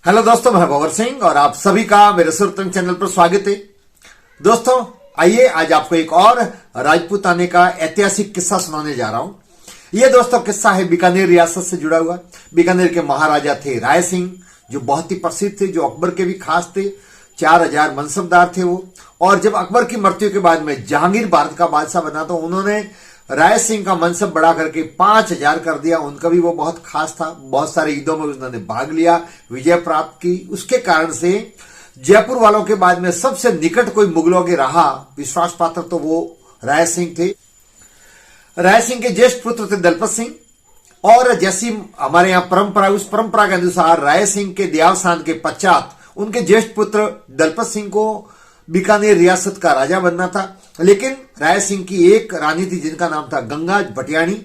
Hello दोस्तों, मैं भंवर सिंह और आप सभी का मेरे सुरतंग चैनल पर स्वागत है। दोस्तों आइए आज आपको एक और राजपूताने का ऐतिहासिक किस्सा सुनाने जा रहा हूं। यह दोस्तों किस्सा है बीकानेर रियासत से जुड़ा हुआ। बीकानेर के महाराजा थे राय सिंह, जो बहुत ही प्रसिद्ध थे, जो अकबर के भी खास थे। 4000 मनसबदार थे वो। और जब अकबर की मृत्यु के बाद में जहांगीर भारत का बादशाह बना तो उन्होंने राय सिंह का मनसब बढ़ा करके 5000 कर दिया। उनका भी वो बहुत खास था, बहुत सारे युद्धों में उन्होंने भाग लिया, विजय प्राप्त की। उसके कारण से जयपुर वालों के बाद में सबसे निकट कोई मुगलों के रहा विश्वास पात्र तो वो राय सिंह थे। राय सिंह के ज्येष्ठ पुत्र थे दलपत सिंह। और जैसी हमारे यहां परंपरा, उस परंपरा के अनुसार राय सिंह के देहावसान के पश्चात उनके ज्येष्ठ पुत्र दलपत सिंह को बीकानेर रियासत का राजा बनना था। लेकिन राय सिंह की एक रानी थी जिनका नाम था गंगा भटियाणी,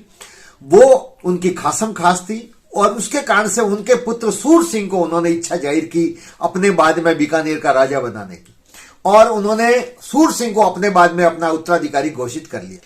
वो उनकी खासम खास थी। और उसके कारण से उनके पुत्र सूर सिंह को उन्होंने इच्छा जाहिर की अपने बाद में बीकानेर का राजा बनाने की। और उन्होंने सूर सिंह को अपने बाद में अपना उत्तराधिकारी घोषित कर लिया।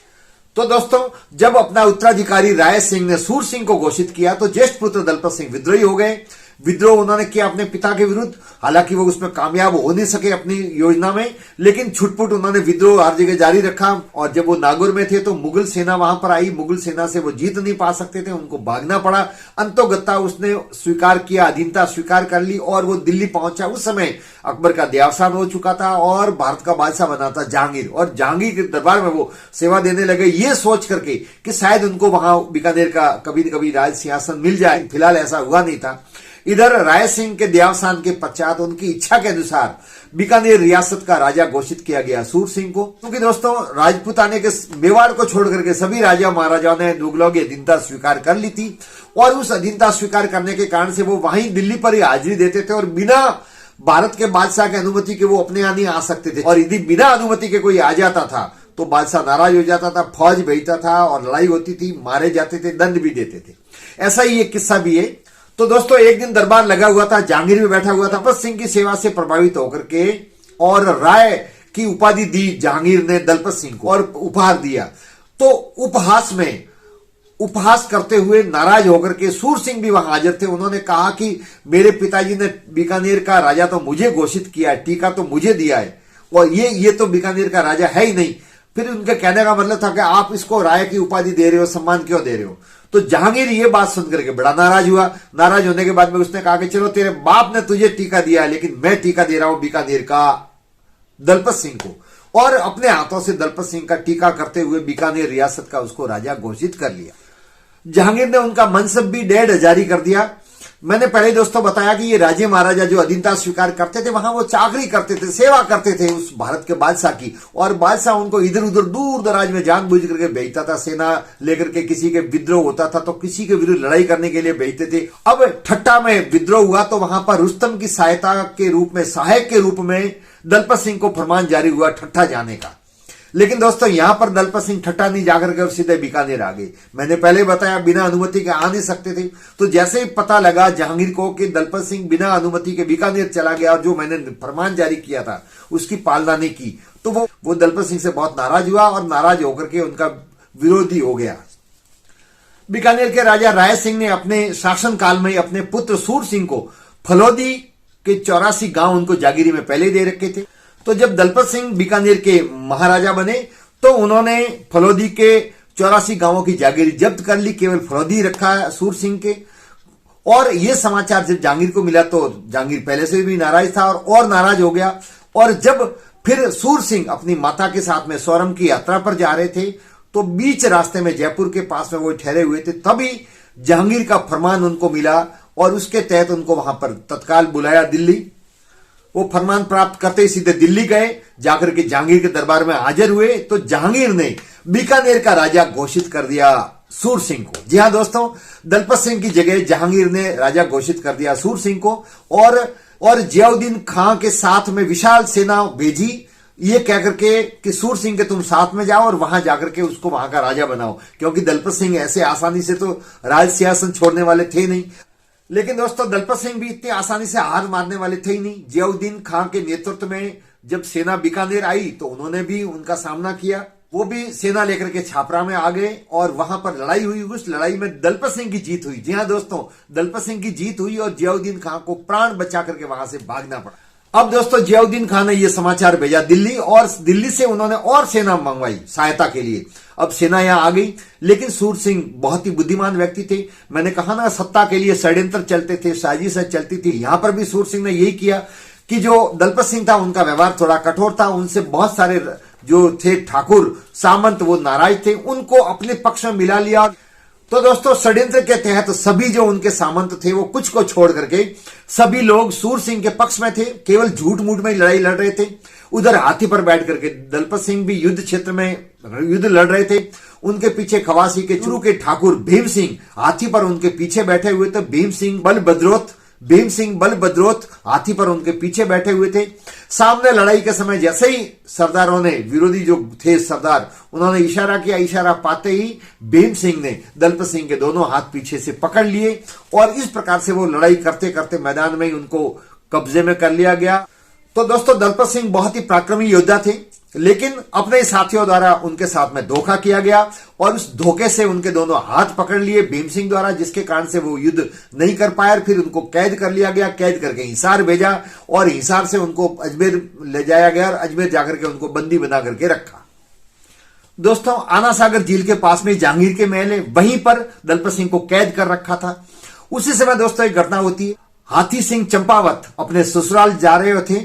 तो दोस्तों जब अपना उत्तराधिकारी राय सिंह ने सूर सिंह को घोषित किया तो ज्येष्ठ पुत्र दलपत सिंह विद्रोही हो गए। विद्रोह उन्होंने किया अपने पिता के विरुद्ध। हालांकि वो उसमें कामयाब हो नहीं सके अपनी योजना में, लेकिन छुटपुट उन्होंने विद्रोह हर जगह जारी रखा। और जब वो नागौर में थे तो मुगल सेना वहां पर आई। मुगल सेना से वो जीत नहीं पा सकते थे, उनको भागना पड़ा। अंतोगत्ता उसने स्वीकार किया, अधीनता स्वीकार कर ली और वो दिल्ली पहुंचा। उस समय अकबर का देहावसान हो चुका था और भारत का बादशाह बना था जहांगीर। और जहांगीर के दरबार में वो सेवा देने लगे, ये सोच करके कि शायद उनको वहां बीकानेर का कभी न कभी राज सिंहासन मिल जाए। फिलहाल ऐसा हुआ नहीं था। इधर राय सिंह के देहावसान के पश्चात उनकी इच्छा के अनुसार बीकानेर रियासत का राजा घोषित किया गया सूर सिंह को। क्योंकि दोस्तों राजपूताने के मेवाड़ को छोड़ करके सभी राजा महाराजाओं ने मुगलों की अधीनता स्वीकार कर ली थी। और उस अधीनता स्वीकार करने के कारण से वो वहीं दिल्ली पर ही हाजिरी देते थे और बिना भारत के बादशाह की अनुमति के वो अपने यहाँ नहीं आ सकते थे। और यदि बिना अनुमति के कोई आ जाता था तो बादशाह नाराज हो जाता था, फौज भेजता था और लड़ाई होती थी, मारे जाते थे, दंड भी देते थे। ऐसा ही एक किस्सा भी है। तो दोस्तों एक दिन दरबार लगा हुआ था, जहांगीर में बैठा हुआ था। दलपत सिंह की सेवा से प्रभावित होकर के और राय की उपाधि दी जहांगीर ने दलपत सिंह को और उपहार दिया। तो उपहास करते हुए नाराज होकर के सूर सिंह भी वहां हाजिर थे। उन्होंने कहा कि मेरे पिताजी ने बीकानेर का राजा तो मुझे घोषित किया है, टीका तो मुझे दिया है, और ये तो बीकानेर का राजा है ही नहीं। फिर उनके कहने का मतलब था कि आप इसको राय की उपाधि दे रहे हो, सम्मान क्यों दे रहे हो। तो जहांगीर ये बात सुनकर के बड़ा नाराज हुआ। नाराज होने के बाद में उसने कहा कि चलो तेरे बाप ने तुझे टीका दिया है, लेकिन मैं टीका दे रहा हूं बीकानेर का दलपत सिंह को। और अपने हाथों से दलपत सिंह का टीका करते हुए बीकानेर रियासत का उसको राजा घोषित कर लिया। जहांगीर ने उनका मनसब भी 1.5 जारी कर दिया। मैंने पहले दोस्तों बताया कि ये राजे महाराजा जो अधीनता स्वीकार करते थे वहां वो चाकरी करते थे, सेवा करते थे उस भारत के बादशाह की। और बादशाह उनको इधर उधर दूर दराज में जानबूझ करके भेजता था। सेना लेकर के किसी के विद्रोह होता था तो किसी के विरुद्ध लड़ाई करने के लिए भेजते थे। अब ठट्टा में विद्रोह हुआ तो वहां पर रुस्तम की सहायता के रूप में, सहायक के रूप में दलपत सिंह को फरमान जारी हुआ ठट्टा जाने का। लेकिन दोस्तों यहां पर दलपत सिंह ठट्टा नहीं जाकर के और सीधे बीकानेर आ गए। मैंने पहले बताया बिना अनुमति के आ नहीं सकते थे। तो जैसे ही पता लगा जहांगीर को कि दलपत सिंह बिना अनुमति के बीकानेर चला गया और जो मैंने फरमान जारी किया था उसकी पालना नहीं की, तो वो दलपत सिंह से बहुत नाराज हुआ और नाराज होकर के उनका विरोधी हो गया। बीकानेर के राजा राय सिंह ने अपने शासनकाल में अपने पुत्र सूर सिंह को फलोदी के 84 गांव उनको जागीरी में पहले दे रखे थे। तो जब दलपत सिंह बीकानेर के महाराजा बने तो उन्होंने फलोदी के 84 गांवों की जागीरी जब्त कर ली, केवल फलोदी रखा सूर सिंह के। और यह समाचार जब जहांगीर को मिला तो जहांगीर पहले से भी नाराज था और नाराज हो गया। और जब फिर सूर सिंह अपनी माता के साथ में सोरम की यात्रा पर जा रहे थे तो बीच रास्ते में जयपुर के पास में वो ठहरे हुए थे, तभी जहांगीर का फरमान उनको मिला और उसके तहत उनको वहां पर तत्काल बुलाया दिल्ली। वो फरमान प्राप्त करते ही सीधे दिल्ली गए, जाकर के जहांगीर के दरबार में हाजिर हुए तो जहांगीर ने बीकानेर का राजा घोषित कर दिया सूर सिंह को। जी हां दोस्तों, दलपत सिंह की जगह जहांगीर ने राजा घोषित कर दिया सूर सिंह को। और जियाउद्दीन खां के साथ में विशाल सेना भेजी, ये कहकर के कि सूर सिंह के तुम साथ में जाओ और वहां जाकर के उसको वहां का राजा बनाओ, क्योंकि दलपत सिंह ऐसे आसानी से तो राज सिंहासन छोड़ने वाले थे नहीं। लेकिन दोस्तों दलपत सिंह भी इतनी आसानी से हार मारने वाले थे ही नहीं। जियाउद्दीन खां के नेतृत्व में जब सेना बीकानेर आई तो उन्होंने भी उनका सामना किया वो भी सेना लेकर के छापरा में आ गए और वहां पर लड़ाई हुई। उस लड़ाई में दलपत सिंह की जीत हुई। जी हां दोस्तों, दलपत सिंह की जीत हुई और जियाउद्दीन खान को प्राण बचा करके वहां से भागना पड़ा। अब दोस्तों जियाउद्दीन खान ने यह समाचार भेजा दिल्ली, और दिल्ली से उन्होंने और सेना मंगवाई सहायता के लिए। अब सेना यहां आ गई, लेकिन सूर सिंह बहुत ही बुद्धिमान व्यक्ति थे। मैंने कहा ना, सत्ता के लिए षड्यंत्र चलते थे, साजिशें चलती थी। यहां पर भी सूर सिंह ने यही किया कि जो दलपत सिंह था उनका व्यवहार थोड़ा कठोर था, उनसे बहुत सारे जो थे ठाकुर सामंत वो नाराज थे, उनको अपने पक्ष में मिला लिया। तो दोस्तों षड्यंत्र के तहत सभी जो उनके सामंत थे वो कुछ को छोड़ करके सभी लोग सूर सिंह के पक्ष में थे, केवल झूठ मूठ में लड़ाई लड़ रहे थे। उधर हाथी पर बैठ करके दलपत सिंह भी युद्ध क्षेत्र में युद्ध लड़ रहे थे। उनके पीछे खवासी के चुरू के ठाकुर भीम सिंह हाथी पर उनके पीछे बैठे हुए थे। भीम सिंह बलभद्रोत हाथी पर उनके पीछे बैठे हुए थे। सामने लड़ाई के समय जैसे ही सरदारों ने, विरोधी जो थे सरदार, उन्होंने इशारा किया, इशारा पाते ही भीम सिंह ने दलपत सिंह के दोनों हाथ पीछे से पकड़ लिए और इस प्रकार से वो लड़ाई करते करते मैदान में ही उनको कब्जे में कर लिया गया। तो दोस्तों दलपत सिंह बहुत ही पराक्रमी योद्धा थे, लेकिन अपने साथियों द्वारा उनके साथ में धोखा किया गया और उस धोखे से उनके दोनों हाथ पकड़ लिए भीम सिंह द्वारा, जिसके कारण से वो युद्ध नहीं कर पाए। फिर उनको कैद कर लिया गया, कैद करके हिसार भेजा और हिसार से उनको अजमेर ले जाया गया और अजमेर जाकर के उनको बंदी बना करके रखा। दोस्तों आना सागर झील के पास में जहांगीर के महल है, वहीं पर दलपत सिंह को कैद कर रखा था। उसी समय दोस्तों एक घटना होती है। हाथी सिंह चंपावत अपने ससुराल जा रहे थे,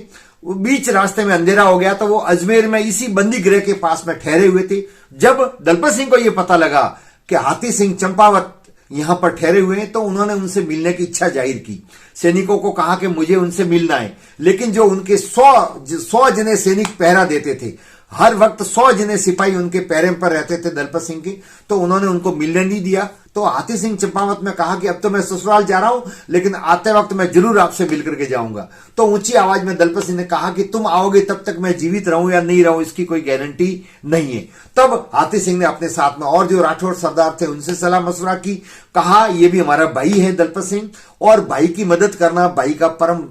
वो बीच रास्ते में अंधेरा हो गया, तो वो अजमेर में इसी बंदी गृह के पास में ठहरे हुए थे। जब दलपत सिंह को यह पता लगा कि हाथी सिंह चंपावत यहां पर ठहरे हुए हैं, तो उन्होंने उनसे मिलने की इच्छा जाहिर की। सैनिकों को कहा कि मुझे उनसे मिलना है, लेकिन जो उनके 100 जने सैनिक पहरा देते थे, हर वक्त 100 जने सिपाही उनके पैरे पर रहते थे दलपत सिंह के, तो उन्होंने उनको मिलने नहीं दिया। तो हाथी सिंह चंपावत ने कहा कि अब तो मैं ससुराल जा रहा हूं, लेकिन आते वक्त मैं जरूर आपसे मिलकर के जाऊंगा। तो ऊंची आवाज में दलपत सिंह ने कहा कि तुम आओगे तब तक मैं जीवित रहूं या नहीं रहूं इसकी कोई गारंटी नहीं है। तब हाथी सिंह ने अपने साथ में और जो राठौर सरदार थे उनसे सलाह मशवरा की। कहा ये भी हमारा भाई है दलपत सिंह, और भाई की मदद करना भाई का परम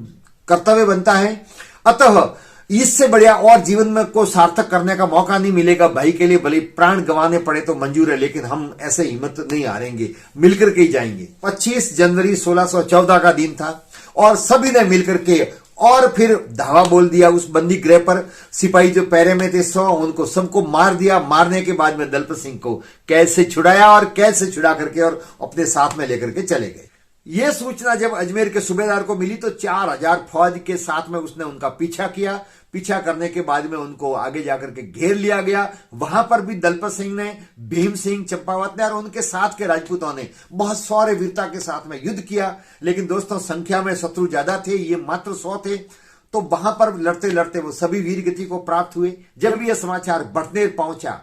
कर्तव्य बनता है। अतः इससे बढ़िया और जीवन में को सार्थक करने का मौका नहीं मिलेगा। भाई के लिए भले प्राण गंवाने पड़े तो मंजूर है, लेकिन हम ऐसे हिम्मत नहीं हारेंगे, मिलकर के ही जाएंगे। 25 जनवरी 1614 का दिन था और सभी ने मिलकर के और फिर धावा बोल दिया उस बंदी गृह पर। सिपाही जो पैरे में थे 100, उनको सबको मार दिया। मारने के बाद में दलपत सिंह को कैद से छुड़ाया और कैद से छुड़ा करके और अपने साथ में लेकर के चले गए। यह सूचना जब अजमेर के सूबेदार को मिली तो 4000 फौज के साथ में उसने उनका पीछा किया। पीछा करने के बाद में उनको आगे जाकर के घेर लिया गया। वहां पर भी दलपत सिंह ने, भीम सिंह चंपावत ने और उनके साथ के राजपूतों ने बहुत शौर्य वीरता के साथ में युद्ध किया। लेकिन दोस्तों संख्या में शत्रु ज्यादा थे, ये मात्र 100 थे। तो वहां पर लड़ते लड़ते वो सभी वीर गति को प्राप्त हुए। जब यह समाचार बटनेर पहुंचा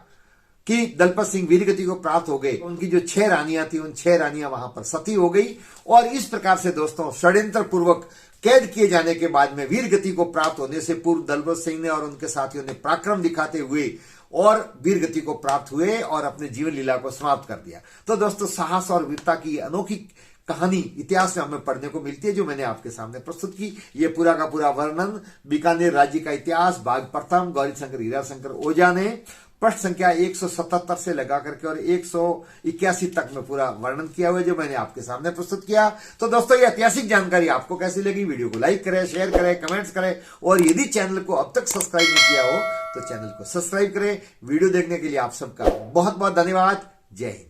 कि दलपत सिंह वीर गति को प्राप्त हो गए, उनकी जो 6 रानियां थी उन 6 रानियां वहां पर सती हो गई। और इस प्रकार से दोस्तों षड्यंत्र पूर्वक कैद किए जाने के बाद में वीर गति को प्राप्त होने से पूर्व दलपत सिंह ने और उनके साथियों ने पराक्रम दिखाते हुए और वीर गति को प्राप्त हुए और अपने जीवन लीला को समाप्त कर दिया। तो दोस्तों साहस और वीरता की अनोखी कहानी इतिहास में हमें पढ़ने को मिलती है, जो मैंने आपके सामने प्रस्तुत की। ये पूरा का पूरा वर्णन बीकानेर राज्य का इतिहास भाग प्रथम गौरीशंकर हीराशंकर ओझा ने पृष्ठ संख्या 177 से लगा करके और 181 तक में पूरा वर्णन किया हुआ है, जो मैंने आपके सामने प्रस्तुत किया। तो दोस्तों ये ऐतिहासिक जानकारी आपको कैसी लगी? वीडियो को लाइक करें, शेयर करें, कमेंट्स करें और यदि चैनल को अब तक सब्सक्राइब नहीं किया हो तो चैनल को सब्सक्राइब करें। वीडियो देखने के लिए आप सबका बहुत बहुत धन्यवाद। जय हिंद।